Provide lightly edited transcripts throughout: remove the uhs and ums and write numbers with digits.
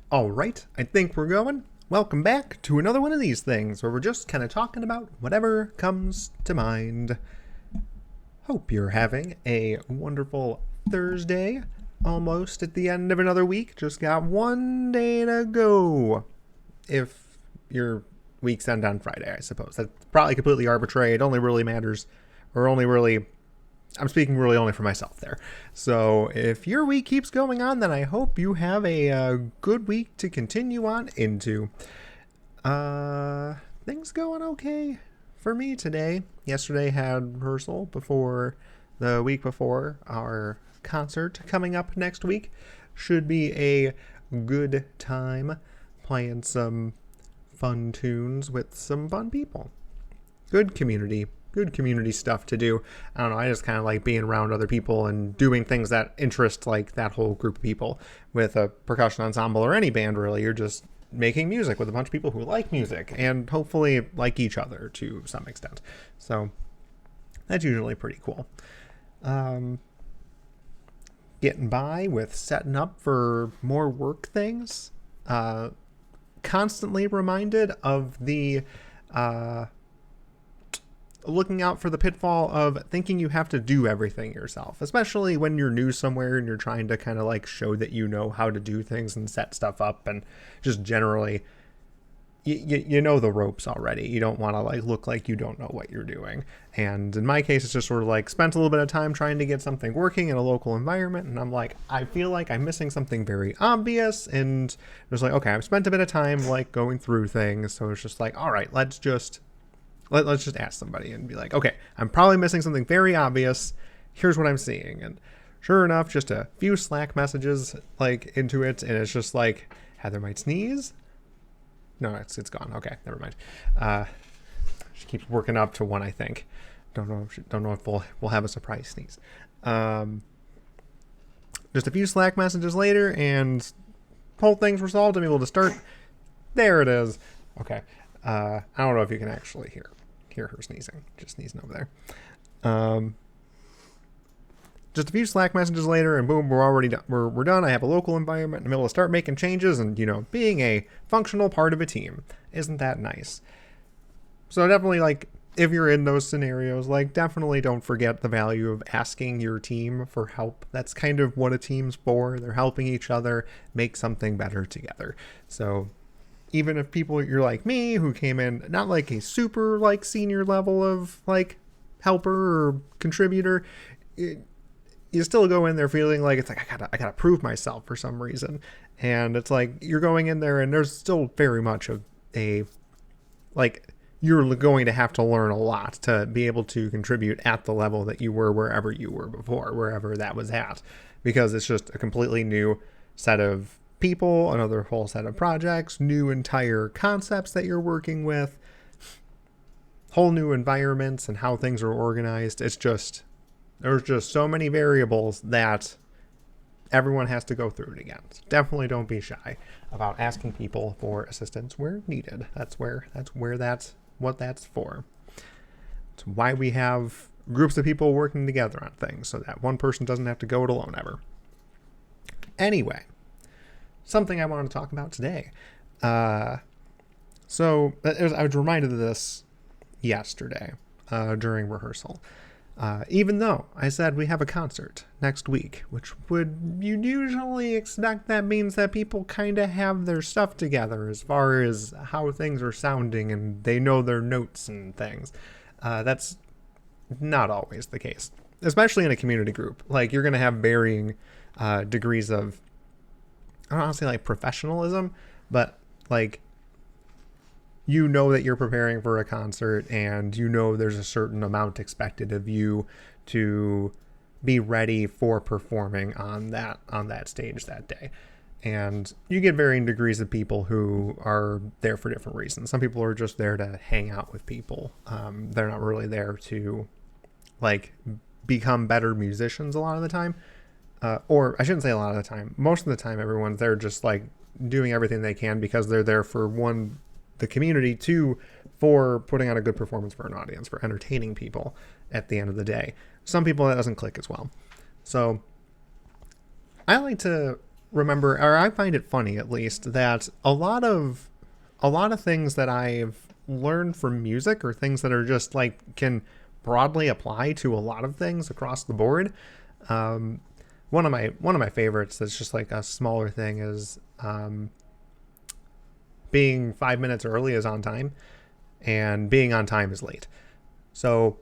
All right, I think we're going. Welcome back to another one of these things where we're just kind of talking about whatever comes to mind. Hope you're having a wonderful Thursday. Almost at the end of another week. Just got one day to go. If your weeks end on Friday, I suppose. That's probably completely arbitrary. It only really matters, or only really I'm speaking really only for myself there. So if your week keeps going on, then I hope you have a good week to continue on into. Things going okay for me today. Yesterday had rehearsal before the week before our concert coming up next week. Should be a good time playing some fun tunes with some fun people. Good community stuff to do. I don't know, I just kind of like being around other people and doing things that interest like that whole group of people. With a percussion ensemble or any band really, you're just making music with a bunch of people who like music and hopefully like each other to some extent. So that's usually pretty cool. Getting by with setting up for more work things. Constantly reminded of the looking out for the pitfall of thinking you have to do everything yourself, especially when you're new somewhere and you're trying to kind of like show that you know how to do things and set stuff up, and just generally you know the ropes already. You don't want to like look like you don't know what you're doing. And in my case, it's just sort of like spent a little bit of time trying to get something working in a local environment, and I'm like, I feel like I'm missing something very obvious, and it was like, okay, I've spent a bit of time like going through things, so it's just like, all right, let's just ask somebody and be like, okay, I'm probably missing something very obvious. Here's what I'm seeing. And sure enough, just a few Slack messages like into it, and it's just like, Heather might sneeze. No, it's gone. Okay, never mind. She keeps working up to one, I think. Don't know if we'll have a surprise sneeze. Just a few Slack messages later, and whole thing's resolved. I'm able to start. There it is. Okay. I don't know if you can actually hear her sneezing. Just sneezing over there. Just a few Slack messages later, and boom, we're already done. We're done. I have a local environment. I'm able to start making changes, and being a functional part of a team. Isn't that nice? So definitely, like, if you're in those scenarios, like, definitely don't forget the value of asking your team for help. That's kind of what a team's for. They're helping each other make something better together. So even if people, you're like me, who came in not like a super like senior level of like helper or contributor, you still go in there feeling like it's like I gotta prove myself for some reason. And it's like you're going in there and there's still very much of a like you're going to have to learn a lot to be able to contribute at the level that you were wherever you were before, wherever that was at, because it's just a completely new set of people, another whole set of projects, new entire concepts that you're working with, whole new environments and how things are organized. There's just so many variables that everyone has to go through it again. So definitely don't be shy about asking people for assistance where needed. That's what that's for. It's why we have groups of people working together on things, so that one person doesn't have to go it alone ever. Anyway, something I wanted to talk about today. So I was reminded of this yesterday during rehearsal. Even though I said we have a concert next week, which you'd usually expect that means that people kind of have their stuff together as far as how things are sounding and they know their notes and things. That's not always the case, especially in a community group. Like, you're going to have varying degrees of, I don't want to say like professionalism, but like, that you're preparing for a concert and there's a certain amount expected of you to be ready for performing on that stage that day. And you get varying degrees of people who are there for different reasons. Some people are just there to hang out with people. They're not really there to like become better musicians a lot of the time. Or I shouldn't say a lot of the time. Most of the time, everyone's there just like doing everything they can because they're there for the community, two, for putting on a good performance for an audience, for entertaining people at the end of the day. Some people that doesn't click as well. So I like to remember, or I find it funny at least, that a lot of things that I've learned from music or things that are just like can broadly apply to a lot of things across the board. Um, one of my favorites that's just like a smaller thing is being 5 minutes early is on time, and being on time is late. So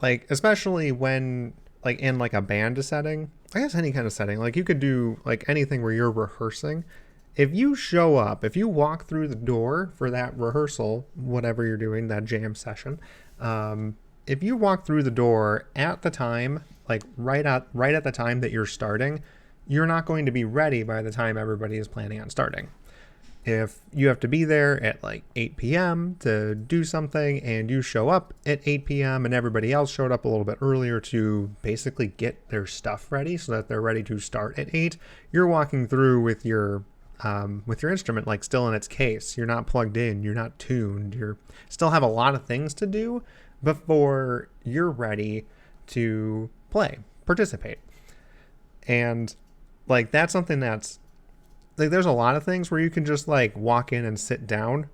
like especially when like in like a band setting, I guess any kind of setting, like you could do like anything where you're rehearsing. If you show up, if you walk through the door for that rehearsal, whatever you're doing, that jam session, if you walk through the door at the time, like right at the time that you're starting, you're not going to be ready by the time everybody is planning on starting. If you have to be there at like 8 p.m. to do something and you show up at 8 p.m. and everybody else showed up a little bit earlier to basically get their stuff ready so that they're ready to start at 8, you're walking through with your instrument like still in its case. You're not plugged in, you're not tuned, you're still have a lot of things to do before you're ready to participate. And like that's something that's like there's a lot of things where you can just like walk in and sit down.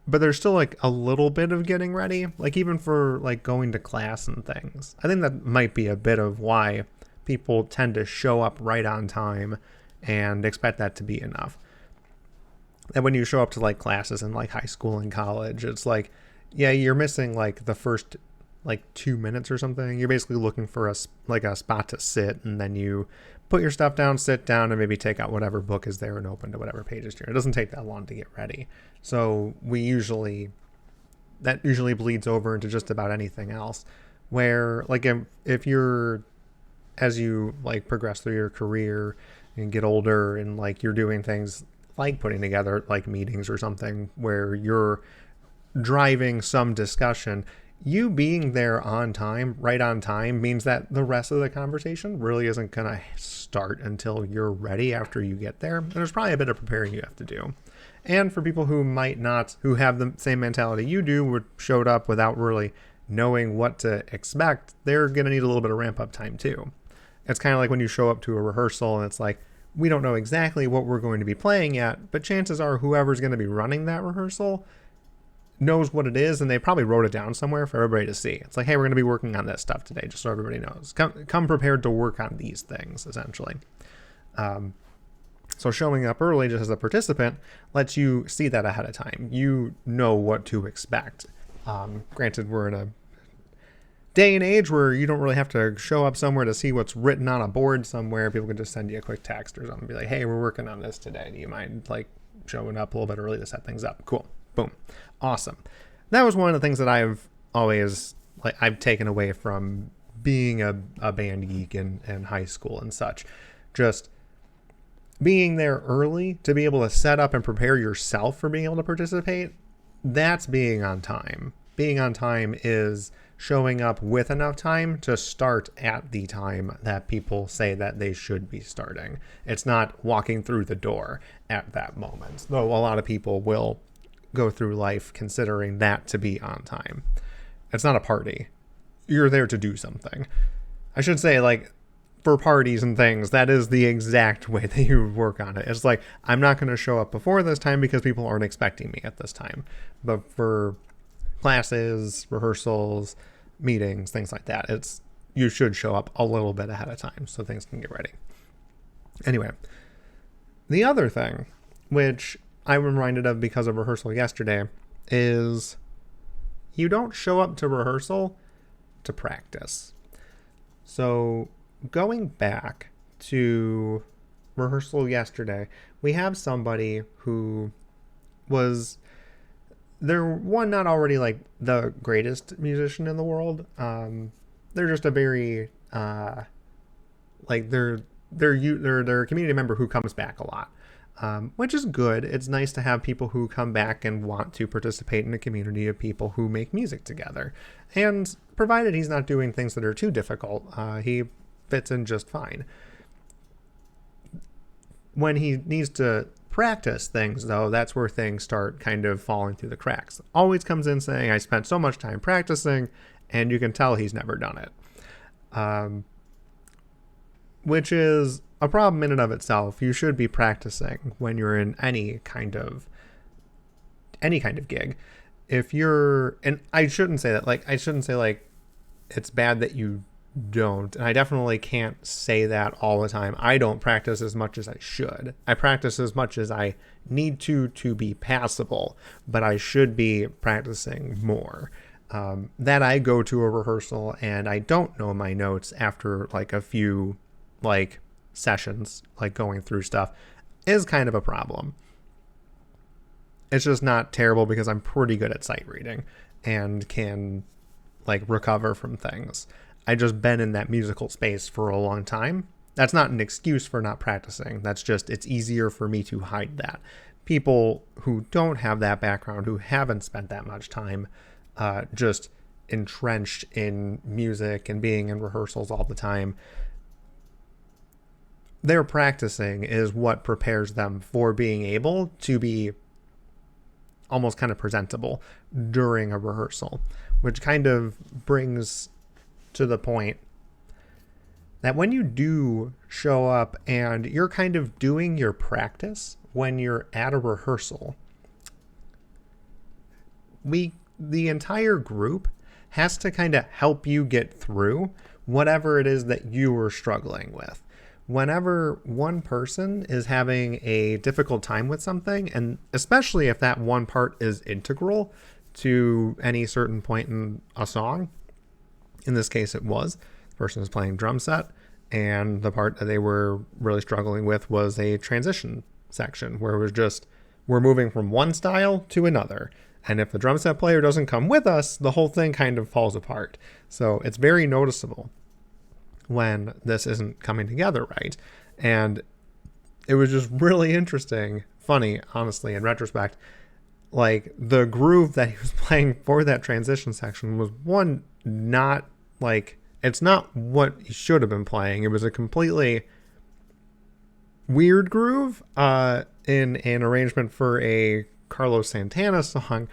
But there's still like a little bit of getting ready, like even for like going to class and things. I think that might be a bit of why people tend to show up right on time and expect that to be enough. And when you show up to like classes in like high school and college, it's like, yeah, you're missing like the first like 2 minutes or something. You're basically looking for a spot to sit, and then you put your stuff down, sit down, and maybe take out whatever book is there and open to whatever pages you're. It doesn't take that long to get ready. So that usually bleeds over into just about anything else. Where like if you're, as you like progress through your career and get older and like you're doing things like putting together like meetings or something where you're driving some discussion, you being there on time, right on time, means that the rest of the conversation really isn't going to start until you're ready after you get there. And there's probably a bit of preparing you have to do. And for people who might not, who have the same mentality you do, showed up without really knowing what to expect, they're going to need a little bit of ramp up time too. It's kind of like when you show up to a rehearsal and it's like, we don't know exactly what we're going to be playing yet, but chances are whoever's going to be running that rehearsal knows what it is, and they probably wrote it down somewhere for everybody to see. It's like, hey, we're going to be working on this stuff today, just so everybody knows. Come prepared to work on these things, essentially. So showing up early just as a participant lets you see that ahead of time. You know what to expect. Granted, we're in a day and age where you don't really have to show up somewhere to see what's written on a board somewhere. People can just send you a quick text or something and be like, hey, we're working on this today. Do you mind like showing up a little bit early to set things up? Cool. Boom. Awesome. That was one of the things that I've always I've taken away from being a band geek in high school and such. Just being there early to be able to set up and prepare yourself for being able to participate. That's being on time. Being on time is showing up with enough time to start at the time that people say that they should be starting. It's not walking through the door at that moment, though a lot of people will go through life considering that to be on time. It's not a party. You're there to do something. I should say, like, for parties and things, that is the exact way that you work on it. It's like, I'm not going to show up before this time because people aren't expecting me at this time. But for classes, rehearsals, meetings, things like that, you should show up a little bit ahead of time so things can get ready. Anyway, the other thing, which I'm reminded of because of rehearsal yesterday, is you don't show up to rehearsal to practice. So going back to rehearsal yesterday, we have somebody who was, they're not already like the greatest musician in the world. They're just a very they're a community member who comes back a lot. Which is good. It's nice to have people who come back and want to participate in a community of people who make music together. And provided he's not doing things that are too difficult, he fits in just fine. When he needs to practice things, though, that's where things start kind of falling through the cracks. Always comes in saying, I spent so much time practicing, and you can tell he's never done it. Which is a problem in and of itself. You should be practicing when you're in any kind of gig. If you're, and I shouldn't say that, like, I shouldn't say like it's bad that you don't. And I definitely can't say that all the time. I don't practice as much as I should. I practice as much as I need to be passable, but I should be practicing more. That I go to a rehearsal and I don't know my notes after like a few like sessions, like going through stuff, is kind of a problem. It's just not terrible because I'm pretty good at sight reading and can like recover from things. I just been in that musical space for a long time. That's not an excuse for not practicing. That's just, it's easier for me to hide that. People who don't have that background, who haven't spent that much time just entrenched in music and being in rehearsals all the time, their practicing is what prepares them for being able to be almost kind of presentable during a rehearsal, which kind of brings to the point that when you do show up and you're kind of doing your practice when you're at a rehearsal, the entire group has to kind of help you get through whatever it is that you were struggling with. Whenever one person is having a difficult time with something, and especially if that one part is integral to any certain point in a song, in this case it was, the person was playing drum set, and the part that they were really struggling with was a transition section where it was just, we're moving from one style to another. And if the drum set player doesn't come with us, the whole thing kind of falls apart. So it's very noticeable when this isn't coming together right. And it was just really interesting, funny, honestly, in retrospect. Like, the groove that he was playing for that transition section was one, not like, it's not what he should have been playing. It was a completely weird groove in an arrangement for a Carlos Santana song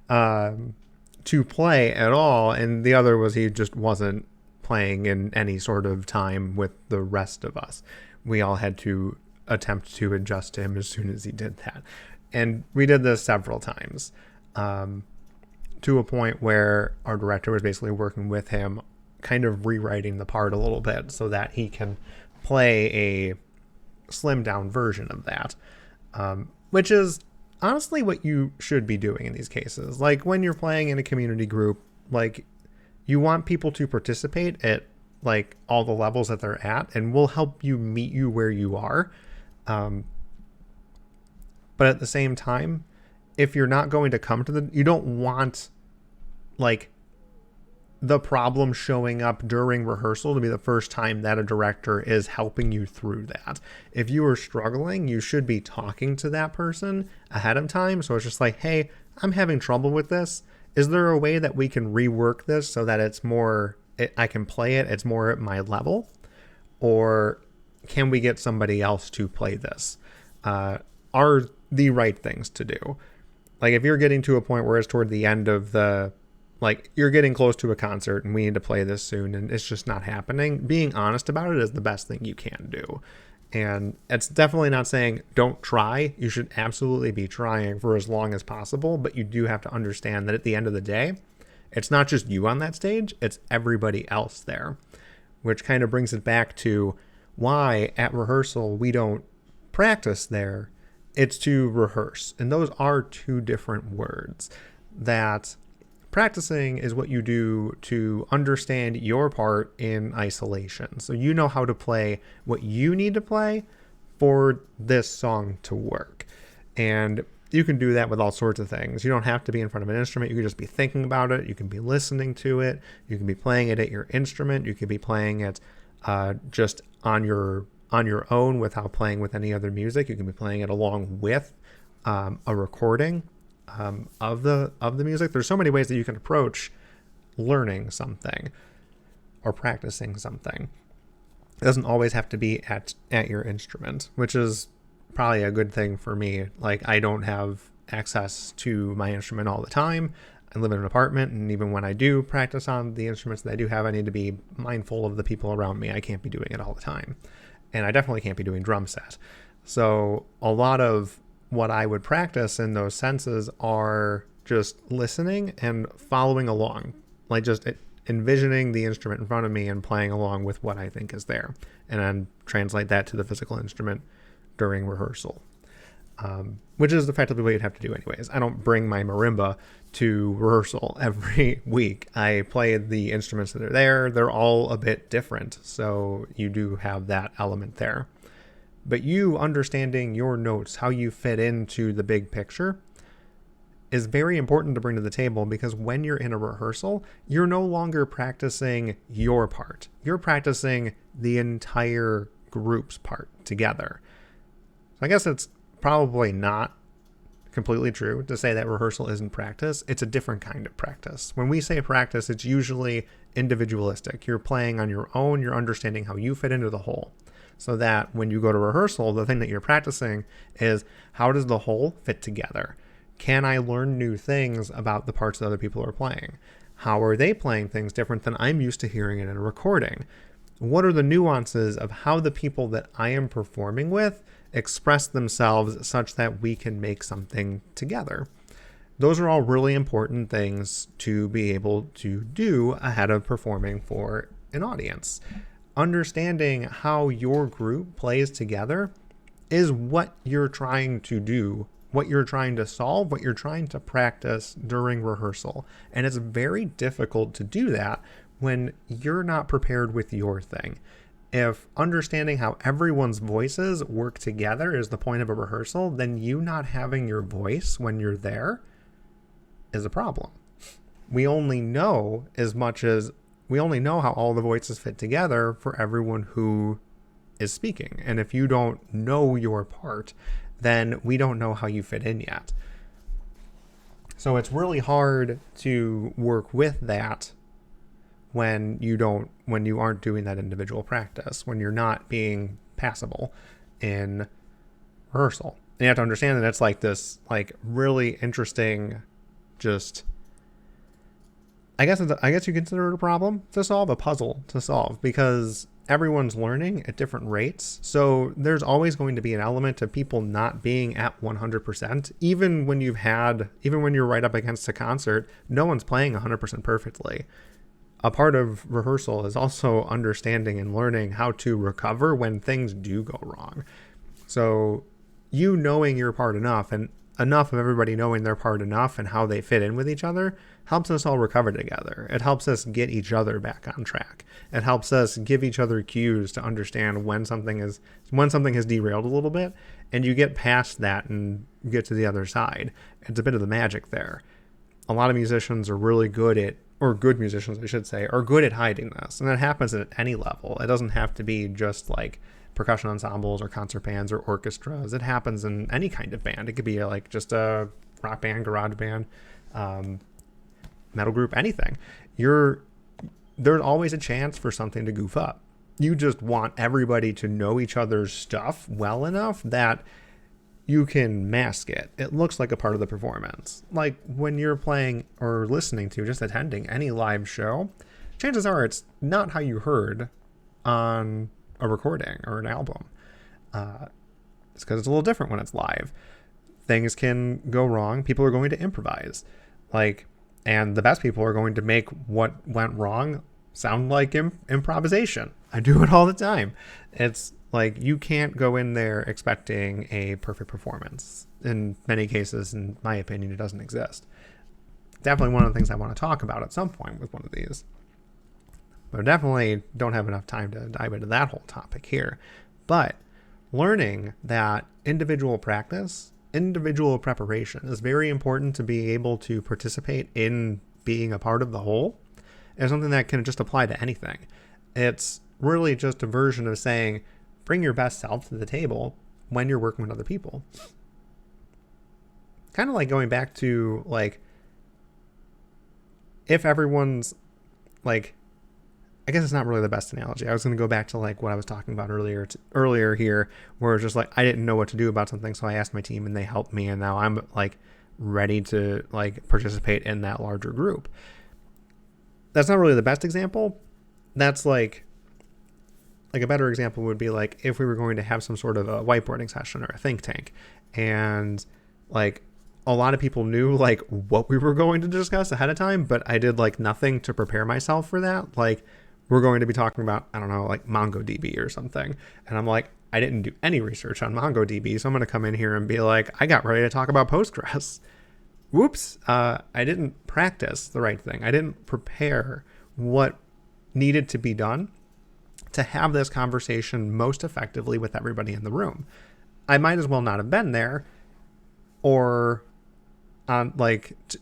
to play at all. And the other was he just wasn't playing in any sort of time with the rest of us. We all had to attempt to adjust to him as soon as he did that. And we did this several times to a point where our director was basically working with him, kind of rewriting the part a little bit so that he can play a slimmed down version of that, which is honestly what you should be doing in these cases. Like, when you're playing in a community group, like, you want people to participate at like all the levels that they're at, and we'll help you meet you where you are. But at the same time, if you're not going to come to you don't want like the problem showing up during rehearsal to be the first time that a director is helping you through that. If you are struggling, you should be talking to that person ahead of time. So it's just like, hey, I'm having trouble with this. Is there a way that we can rework this so that it's more, I can play it, it's more at my level? Or can we get somebody else to play this? Are the right things to do. Like, if you're getting to a point where it's toward the end of like, you're getting close to a concert and we need to play this soon and it's just not happening, being honest about it is the best thing you can do. And it's definitely not saying don't try. You should absolutely be trying for as long as possible, but you do have to understand that at the end of the day, it's not just you on that stage, it's everybody else there, which kind of brings it back to why at rehearsal we don't practice there. It's to rehearse. And those are two different words. That practicing is what you do to understand your part in isolation. So you know how to play what you need to play for this song to work. And you can do that with all sorts of things. You don't have to be in front of an instrument. You can just be thinking about it. You can be listening to it. You can be playing it at your instrument. You can be playing it just on your own without playing with any other music. You can be playing it along with a recording of the music. There's so many ways that you can approach learning something or practicing something. It doesn't always have to be at your instrument, which is probably a good thing for me. Like, I don't have access to my instrument all the time. I live in an apartment, and even when I do practice on the instruments that I do have, I need to be mindful of the people around me. I can't be doing it all the time. and I definitely can't be doing drum set. So a lot of what I would practice in those senses are just listening and following along, like just envisioning the instrument in front of me and playing along with what I think is there, and then translate that to the physical instrument during rehearsal, which is effectively what you'd have to do anyways. I don't bring my marimba to rehearsal every week. I play the instruments that are there. They're all a bit different, so you do have that element there. But you understanding your notes, how you fit into the big picture, is very important to bring to the table, because when you're in a rehearsal, you're no longer practicing your part. You're practicing the entire group's part together. So I guess it's probably not completely true to say that rehearsal isn't practice. It's a different kind of practice. When we say practice, it's usually individualistic. You're playing on your own. You're understanding how you fit into the whole. So that when you go to rehearsal, the thing that you're practicing is, how does the whole fit together? Can I learn new things about the parts that other people are playing? How are they playing things different than I'm used to hearing it in a recording? What are the nuances of how the people that I am performing with express themselves such that we can make something together? Those are all really important things to be able to do ahead of performing for an audience. Understanding how your group plays together is what you're trying to do, what you're trying to solve, what you're trying to practice during rehearsal. And it's very difficult to do that when you're not prepared with your thing. If understanding how everyone's voices work together is the point of a rehearsal, then you not having your voice when you're there is a problem. We only know how all the voices fit together for everyone who is speaking. And if you don't know your part, then we don't know how you fit in yet. So it's really hard to work with that when you aren't doing that individual practice, when you're not being passable in rehearsal. And you have to understand that it's like this, like, really interesting, just, I guess you consider it a problem to solve, a puzzle to solve, because everyone's learning at different rates. So there's always going to be an element of people not being at 100%. Even when you're right up against a concert, no one's playing 100% perfectly. A part of rehearsal is also understanding and learning how to recover when things do go wrong. So you knowing your part enough, and enough of everybody knowing their part enough and how they fit in with each other, helps us all recover together. It helps us get each other back on track. It helps us give each other cues to understand when something has derailed a little bit, and you get past that and get to the other side. It's a bit of the magic there. A lot of musicians are really good at, or good musicians, I should say, are good at hiding this. And that happens at any level. It doesn't have to be just like percussion ensembles or concert bands or orchestras. It happens in any kind of band. It could be like just a rock band, garage band, metal group, anything. There's always a chance for something to goof up. You just want everybody to know each other's stuff well enough that you can mask it. It looks like a part of the performance. Like when you're playing or listening to, just attending any live show, chances are it's not how you heard on a recording or an album. It's because it's a little different when it's live. Things can go wrong. People are going to improvise. And the best people are going to make what went wrong sound like improvisation. I do it all the time. It's like you can't go in there expecting a perfect performance. In many cases, in my opinion, it doesn't exist. Definitely one of the things I want to talk about at some point with one of these. But I definitely don't have enough time to dive into that whole topic here. But learning that individual practice, individual preparation is very important to be able to participate in being a part of the whole, is something that can just apply to anything. It's really just a version of saying, bring your best self to the table when you're working with other people. Kind of like going back to, like, if everyone's, like, I guess it's not really the best analogy. I was going to go back to like what I was talking about earlier here, where it's just like I didn't know what to do about something, so I asked my team and they helped me, and now I'm like ready to like participate in that larger group. That's not really the best example. That's like like a better example would be like if we were going to have some sort of a whiteboarding session or a think tank, and like a lot of people knew like what we were going to discuss ahead of time, but I did like nothing to prepare myself for that. Like we're going to be talking about, I don't know, like MongoDB or something. And I'm like, I didn't do any research on MongoDB. So I'm going to come in here and be like, I got ready to talk about Postgres. Whoops. I didn't practice the right thing. I didn't prepare what needed to be done to have this conversation most effectively with everybody in the room. I might as well not have been there, or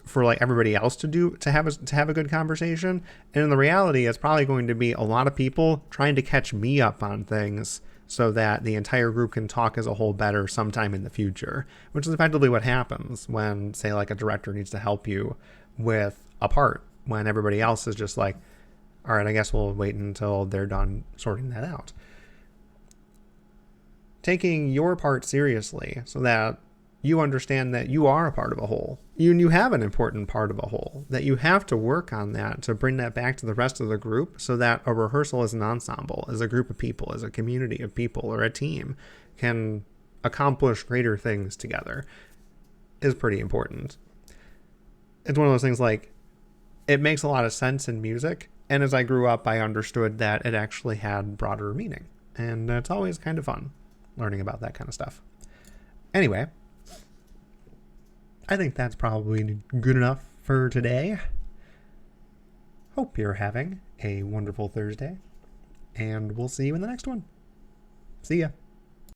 for like everybody else to have a good conversation. And in the reality, it's probably going to be a lot of people trying to catch me up on things so that the entire group can talk as a whole better sometime in the future, which is effectively what happens when, say, like a director needs to help you with a part when everybody else is just like, all right, I guess we'll wait until they're done sorting that out. Taking your part seriously so that you understand that you are a part of a whole. You have an important part of a whole, that you have to work on that to bring that back to the rest of the group so that a rehearsal as an ensemble, as a group of people, as a community of people or a team can accomplish greater things together is pretty important. It's one of those things like, it makes a lot of sense in music. And as I grew up, I understood that it actually had broader meaning. And it's always kind of fun learning about that kind of stuff. Anyway, I think that's probably good enough for today. Hope you're having a wonderful Thursday, and we'll see you in the next one. See ya.